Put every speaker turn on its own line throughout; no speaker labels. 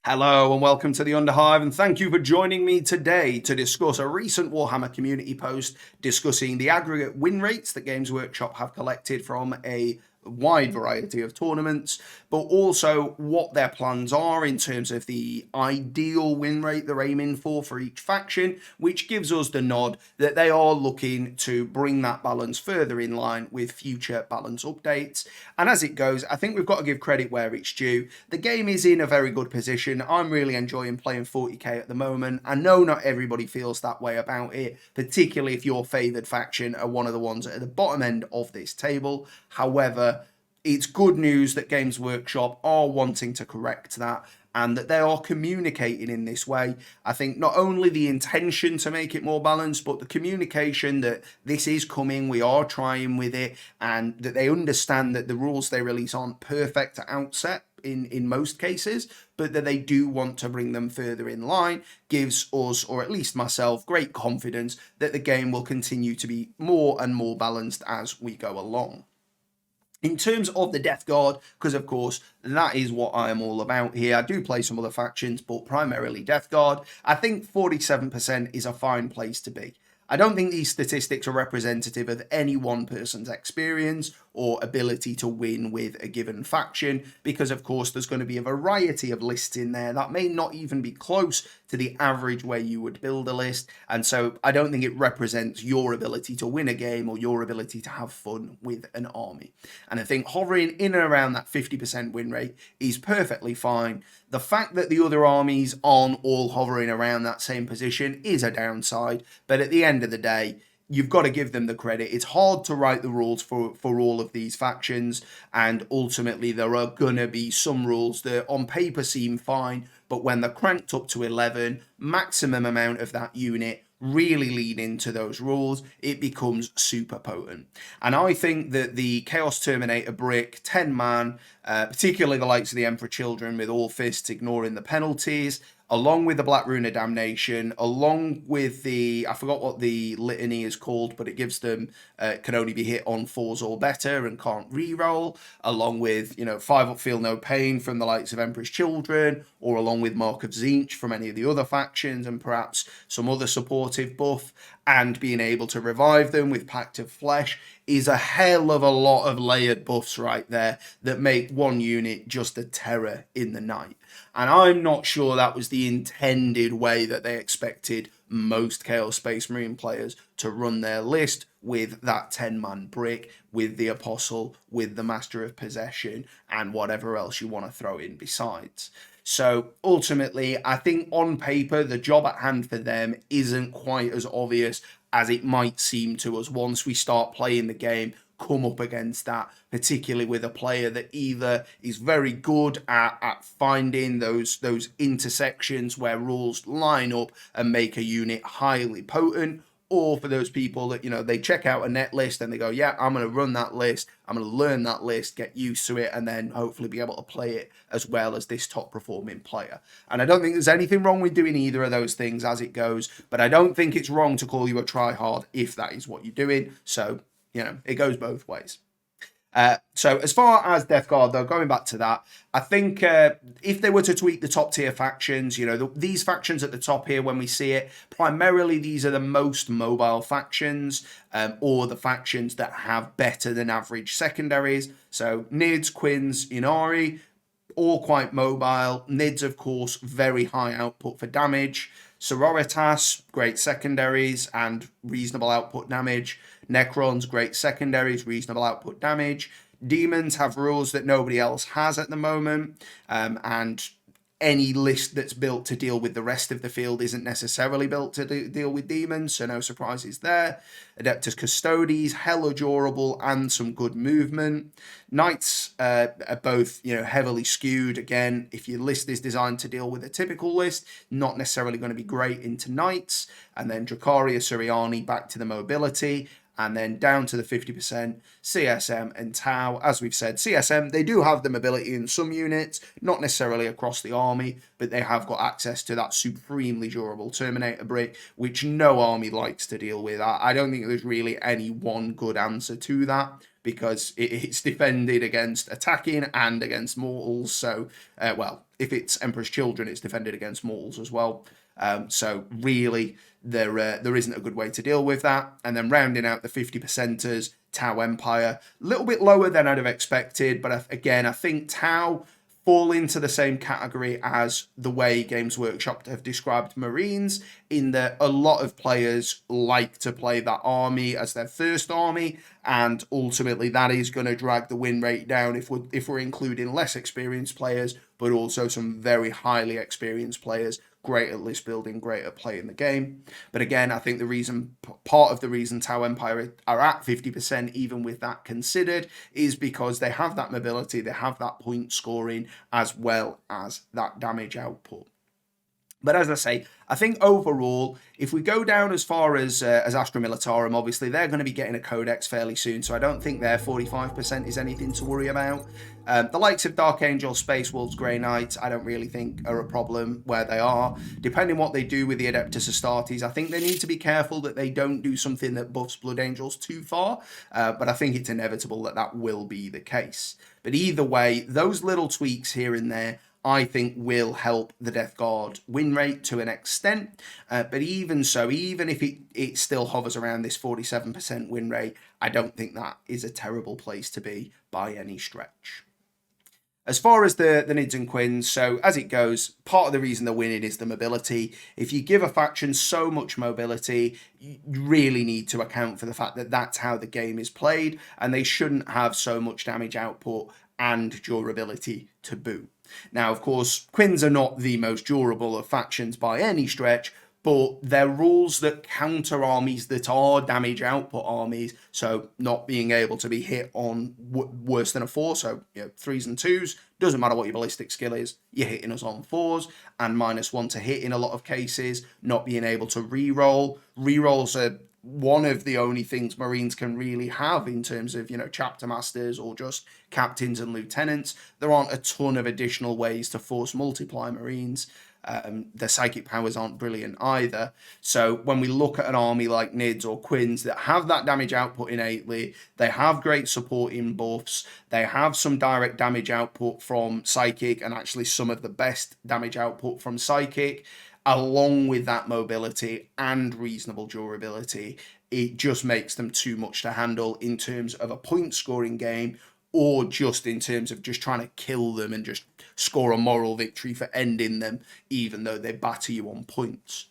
Hello and welcome to the Underhive, and thank you for joining me today to discuss a recent Warhammer community post discussing the aggregate win rates that Games Workshop have collected from a wide variety of tournaments, but also what their plans are in terms of the ideal win rate they're aiming for each faction, which gives us the nod that they are looking to bring that balance further in line with future balance updates. And as it goes, I think we've got to give credit where it's due. The game is in a very good position. I'm really enjoying playing 40k at the moment. I know not everybody feels that way about it, particularly if your favoured faction are one of the ones at the bottom end of this table. However, it's good news that Games Workshop are wanting to correct that and that they are communicating in this way. I think not only the intention to make it more balanced, but the communication that this is coming, we are trying with it, and that they understand that the rules they release aren't perfect at outset in most cases, but that they do want to bring them further in line, gives us, or at least myself, great confidence that the game will continue to be more and more balanced as we go along. In terms of the Deathguard, because of course that is what I am all about here. I do play some other factions, but primarily Deathguard. I think 47% is a fine place to be. I don't think these statistics are representative of any one person's experience or ability to win with a given faction, because of course there's going to be a variety of lists in there that may not even be close to the average way you would build a list, and so I don't think it represents your ability to win a game or your ability to have fun with an army. And I think hovering in and around that 50% win rate is perfectly fine. The fact that the other armies aren't all hovering around that same position is a downside, but at the end of the day, you've got to give them the credit. It's hard to write the rules for all of these factions, and ultimately there are going to be some rules that on paper seem fine, but when they're cranked up to 11, maximum amount of that unit really lean into those rules, it becomes super potent. And I think that the Chaos Terminator brick, 10 man, particularly the likes of the Emperor Children with all fists ignoring the penalties, along with the Black Rune of Damnation, along with the, I forgot what the litany is called, but it gives them, can only be hit on 4s or better and can't re-roll, along with, 5 up feel no pain from the likes of Emperor's Children, or along with Mark of Tzeentch from any of the other factions, and perhaps some other supportive buff, and being able to revive them with Pact of Flesh is a hell of a lot of layered buffs right there that make one unit just a terror in the night. And I'm not sure that was the intended way that they expected most Chaos Space Marine players to run their list, with that 10-man brick, with the Apostle, with the Master of Possession, and whatever else you want to throw in besides. So ultimately, I think on paper, the job at hand for them isn't quite as obvious as it might seem to us once we start playing the game, come up against that, particularly with a player that either is very good at finding those intersections where rules line up and make a unit highly potent, or for those people that, they check out a net list and they go, yeah, I'm going to run that list, I'm going to learn that list, get used to it, and then hopefully be able to play it as well as this top performing player. And I don't think there's anything wrong with doing either of those things as it goes, but I don't think it's wrong to call you a tryhard if that is what you're doing. So, it goes both ways. So as far as Deathguard, though, going back to that, I think if they were to tweak the top tier factions, these factions at the top here, when we see it, primarily these are the most mobile factions, or the factions that have better than average secondaries. So Nids, Quins, Inari, all quite mobile. Nids, of course, very high output for damage. Sororitas, great secondaries and reasonable output damage. Necrons, great secondaries, reasonable output damage. Demons have rules that nobody else has at the moment, and any list that's built to deal with the rest of the field isn't necessarily built to deal with demons, so no surprises there. Adeptus Custodes, hella durable and some good movement. Knights are both, heavily skewed. Again, if your list is designed to deal with a typical list, not necessarily going to be great into Knights. And then Dracaria, Suriani, back to the mobility. and then down to the 50% CSM and Tau. As we've said, CSM, they do have the mobility in some units, not necessarily across the army, but they have got access to that supremely durable Terminator brick, which no army likes to deal with. I don't think there's really any one good answer to that, because it's defended against attacking and against mortals. So, well, if it's Emperor's Children, it's defended against mortals as well. So really, there isn't a good way to deal with that. And then rounding out the 50%ers, Tau Empire, a little bit lower than I'd have expected. But again, I think Tau fall into the same category as the way Games Workshop have described Marines, in that a lot of players like to play that army as their first army, and ultimately that is going to drag the win rate down if we're including less experienced players, but also some very highly experienced players, great at list building, great at playing the game. But again, I think part of the reason Tau Empire are at 50%, even with that considered, is because they have that mobility, they have that point scoring, as well as that damage output. But as I say, I think overall, if we go down as far as Astra Militarum, obviously they're going to be getting a codex fairly soon, so I don't think their 45% is anything to worry about. The likes of Dark Angel, Space Wolves, Grey Knights, I don't really think are a problem where they are. Depending what they do with the Adeptus Astartes, I think they need to be careful that they don't do something that buffs Blood Angels too far, but I think it's inevitable that that will be the case. But either way, those little tweaks here and there, I think will help the Deathguard win rate to an extent. But even so, even if it still hovers around this 47% win rate, I don't think that is a terrible place to be by any stretch. As far as the Nids and Quins, so as it goes, part of the reason they're winning is the mobility. If you give a faction so much mobility, you really need to account for the fact that that's how the game is played, and they shouldn't have so much damage output and durability to boot. Now, of course, Quins are not the most durable of factions by any stretch, but they're rules that counter armies that are damage output armies, so not being able to be hit on worse than a 4, so 3s and 2s, doesn't matter what your ballistic skill is, you're hitting us on 4s, and -1 to hit in a lot of cases, not being able to reroll. Rerolls are one of the only things Marines can really have in terms of, chapter masters or just captains and lieutenants. There aren't a ton of additional ways to force multiply Marines. Their psychic powers aren't brilliant either. So when we look at an army like Nids or Quins that have that damage output innately, they have great supporting buffs, they have some direct damage output from psychic, and actually some of the best damage output from psychic, along with that mobility and reasonable durability, it just makes them too much to handle in terms of a point scoring game, or just in terms of just trying to kill them and just score a moral victory for ending them, even though they batter you on points.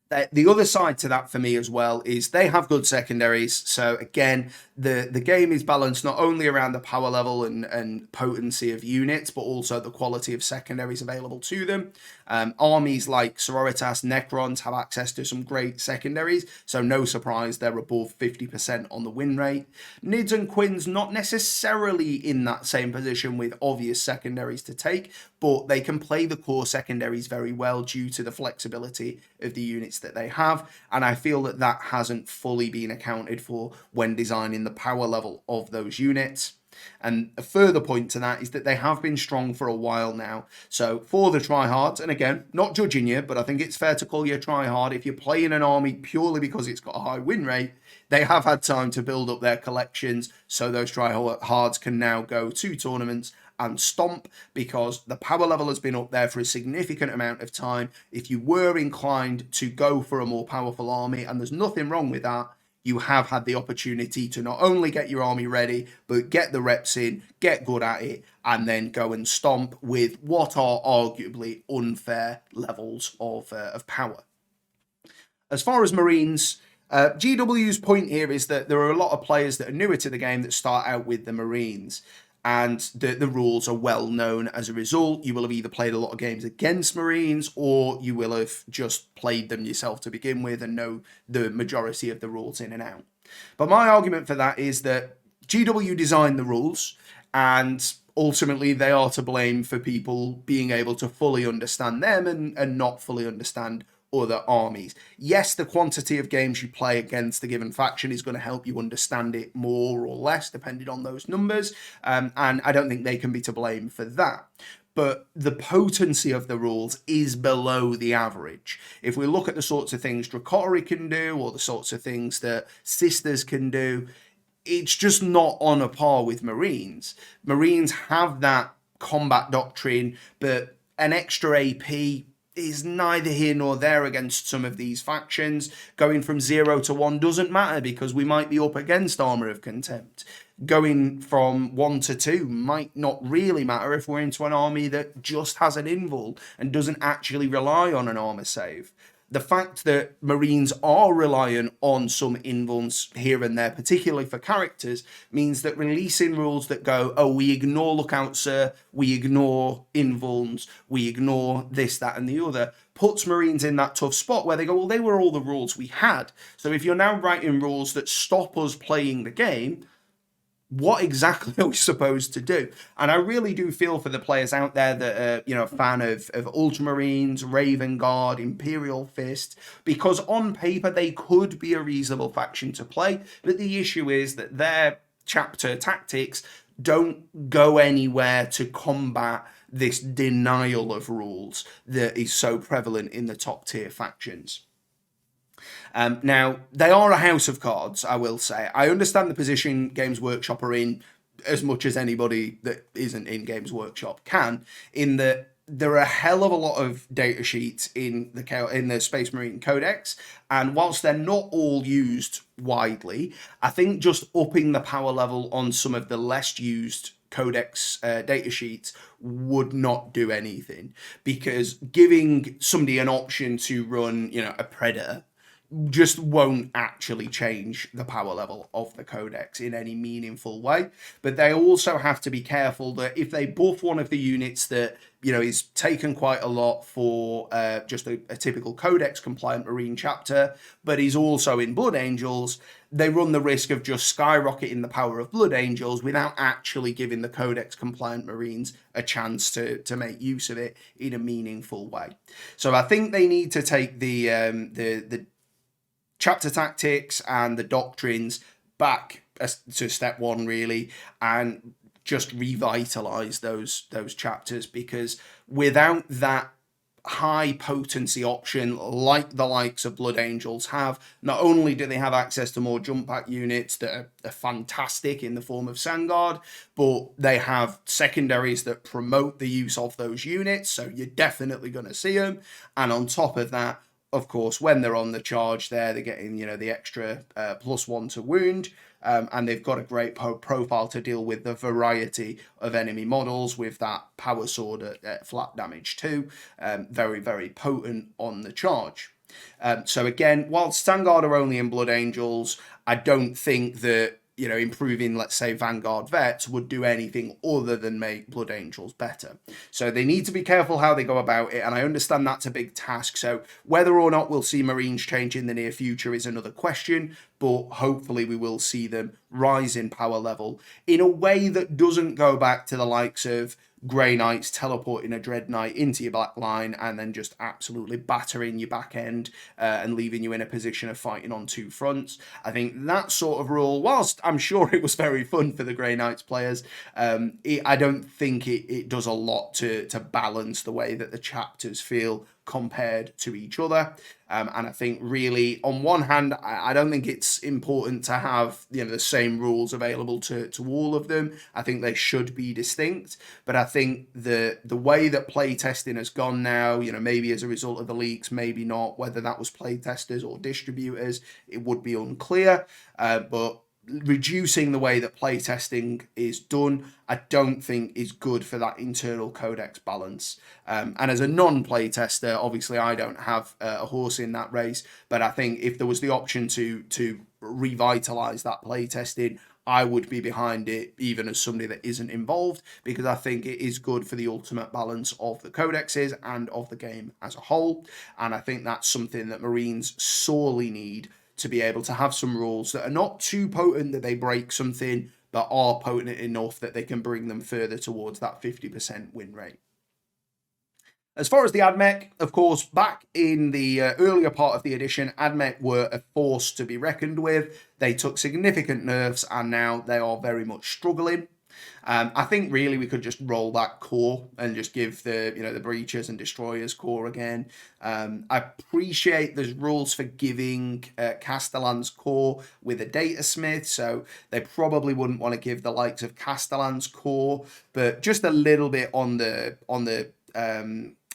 The other side to that for me as well is they have good secondaries. So again, the game is balanced not only around the power level and potency of units, but also the quality of secondaries available to them. Armies like Sororitas, Necrons have access to some great secondaries, so no surprise they're above 50% on the win rate. Nids and Quins not necessarily in that same position with obvious secondaries to take, but they can play the core secondaries very well due to the flexibility of the units that they have, and I feel that that hasn't fully been accounted for when designing the power level of those units. And a further point to that is that they have been strong for a while now. So for the tryhards, and again, not judging you, but I think it's fair to call you a tryhard if you're playing an army purely because it's got a high win rate, they have had time to build up their collections, so those tryhards can now go to tournaments and stomp, because the power level has been up there for a significant amount of time. If you were inclined to go for a more powerful army, and there's nothing wrong with that, you have had the opportunity to not only get your army ready, but get the reps in, get good at it, and then go and stomp with what are arguably unfair levels of power. As far as Marines, GW's point here is that there are a lot of players that are newer to the game that start out with the Marines, and the rules are well known as a result. You will have either played a lot of games against Marines, or you will have just played them yourself to begin with and know the majority of the rules in and out. But my argument for that is that GW designed the rules, and ultimately they are to blame for people being able to fully understand them and not fully understand other armies. Yes, the quantity of games you play against the given faction is going to help you understand it more or less, depending on those numbers, and I don't think they can be to blame for that. But the potency of the rules is below the average. If we look at the sorts of things Drakari can do, or the sorts of things that Sisters can do, it's just not on a par with Marines. Marines have that combat doctrine, but an extra AP is neither here nor there against some of these factions. Going from 0 to 1 doesn't matter because we might be up against Armour of Contempt. Going from 1 to 2 might not really matter if we're into an army that just has an invul and doesn't actually rely on an armour save. The fact that Marines are reliant on some invulns here and there, particularly for characters, means that releasing rules that go, oh, we ignore Lookout Sir, we ignore invulns, we ignore this, that, and the other, puts Marines in that tough spot where they go, well, they were all the rules we had. So if you're now writing rules that stop us playing the game, what exactly are we supposed to do? And I really do feel for the players out there that are, a fan of Ultramarines, Raven Guard, Imperial Fist, because on paper they could be a reasonable faction to play, but the issue is that their chapter tactics don't go anywhere to combat this denial of rules that is so prevalent in the top tier factions. Now, they are a house of cards, I will say. I understand the position Games Workshop are in as much as anybody that isn't in Games Workshop can, in that there are a hell of a lot of data sheets in the Space Marine Codex, and whilst they're not all used widely, I think just upping the power level on some of the less used Codex data sheets would not do anything, because giving somebody an option to run, a Predator just won't actually change the power level of the codex in any meaningful way. But they also have to be careful that if they buff one of the units that is taken quite a lot for just a typical codex compliant Marine chapter, but is also in Blood Angels, they run the risk of just skyrocketing the power of Blood Angels without actually giving the codex compliant Marines a chance to make use of it in a meaningful way. So I think they need to take the chapter tactics and the doctrines back to step one, really, and just revitalize those chapters, because without that high potency option like the likes of Blood Angels have, not only do they have access to more jump pack units that are fantastic in the form of Secondaries, but they have secondaries that promote the use of those units, so you're definitely going to see them. And on top of that, of course, when they're on the charge they're getting, the extra +1 to wound, and they've got a great profile to deal with the variety of enemy models with that power sword at flat damage too. Very, very potent on the charge. So again, whilst Vanguard are only in Blood Angels, I don't think that improving, let's say, Vanguard Vets would do anything other than make Blood Angels better. So they need to be careful how they go about it, and I understand that's a big task. So whether or not we'll see Marines change in the near future is another question, but hopefully we will see them rise in power level in a way that doesn't go back to the likes of Grey Knights teleporting a Dread Knight into your back line and then just absolutely battering your back end and leaving you in a position of fighting on two fronts. I think that sort of rule, whilst I'm sure it was very fun for the Grey Knights players, I don't think it does a lot to balance the way that the chapters feel compared to each other. And I think really, on one hand, I don't think it's important to have the same rules available to all of them. I think they should be distinct. But I think the way that playtesting has gone now, maybe as a result of the leaks, maybe not, whether that was playtesters or distributors, it would be unclear. But reducing the way that playtesting is done, I don't think is good for that internal codex balance. And as a non-playtester, obviously I don't have a horse in that race, but I think if there was the option to revitalize that playtesting, I would be behind it, even as somebody that isn't involved, because I think it is good for the ultimate balance of the codexes and of the game as a whole. And I think that's something that Marines sorely need, to be able to have some rules that are not too potent that they break something, but are potent enough that they can bring them further towards that 50% win rate. As far as the AdMech, of course, back in the earlier part of the edition, AdMech were a force to be reckoned with. They took significant nerfs, and now they are very much struggling. I think really we could just roll back core and just give the the breachers and destroyers core again. I appreciate there's rules for giving Castellan's core with a data smith, so they probably wouldn't want to give the likes of Castellan's core, but just a little bit on the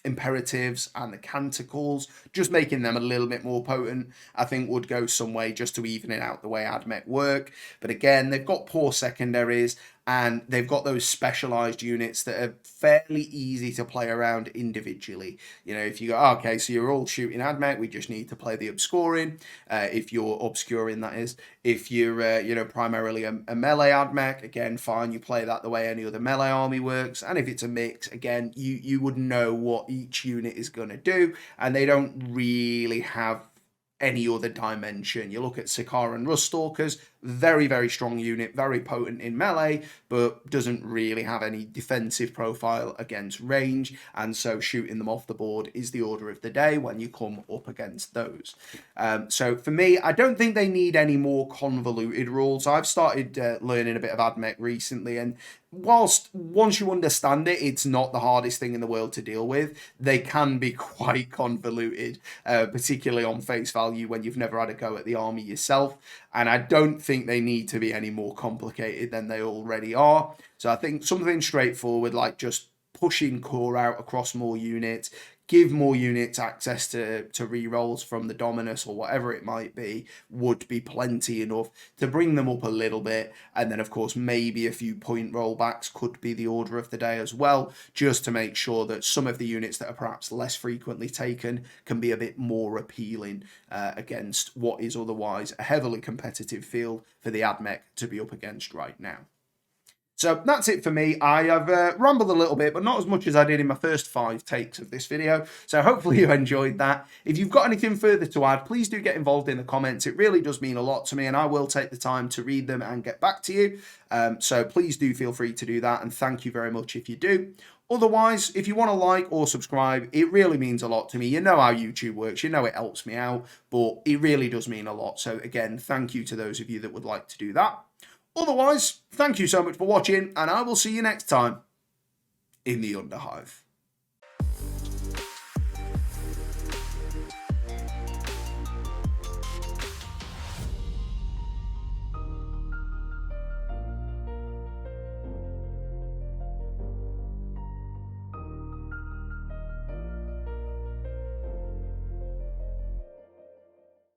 imperatives and the canticles, just making them a little bit more potent, I think would go some way just to even it out the way AdMech work. But again, they've got poor secondaries, and they've got those specialized units that are fairly easy to play around individually. If you go, okay, so you're all shooting AdMech, we just need to play the obscuring. If you're obscuring, that is. If you're primarily a melee AdMech, again, fine, you play that the way any other melee army works. And if it's a mix, again, you would know what each unit is going to do, and they don't really have any other dimension. You look at Sikaar and Ruststalkers, very, very strong unit, very potent in melee, but doesn't really have any defensive profile against range, and so shooting them off the board is the order of the day when you come up against those. So for me, I don't think they need any more convoluted rules. I've started learning a bit of AdMech recently, and whilst once you understand it, it's not the hardest thing in the world to deal with. They can be quite convoluted, particularly on face value when you've never had a go at the army yourself. And I don't think they need to be any more complicated than they already are. So I think something straightforward, like just pushing core out across more units, give more units access to rerolls from the Dominus or whatever it might be, would be plenty enough to bring them up a little bit. And then, of course, maybe a few point rollbacks could be the order of the day as well, just to make sure that some of the units that are perhaps less frequently taken can be a bit more appealing against what is otherwise a heavily competitive field for the AdMech to be up against right now. So that's it for me. I have rambled a little bit, but not as much as I did in my first 5 takes of this video. So hopefully you enjoyed that. If you've got anything further to add, please do get involved in the comments. It really does mean a lot to me, and I will take the time to read them and get back to you. So please do feel free to do that, and thank you very much if you do. Otherwise, if you want to like or subscribe, it really means a lot to me. You know how YouTube works. You know it helps me out, but it really does mean a lot. So again, thank you to those of you that would like to do that. Otherwise, thank you so much for watching, and I will see you next time in the Underhive.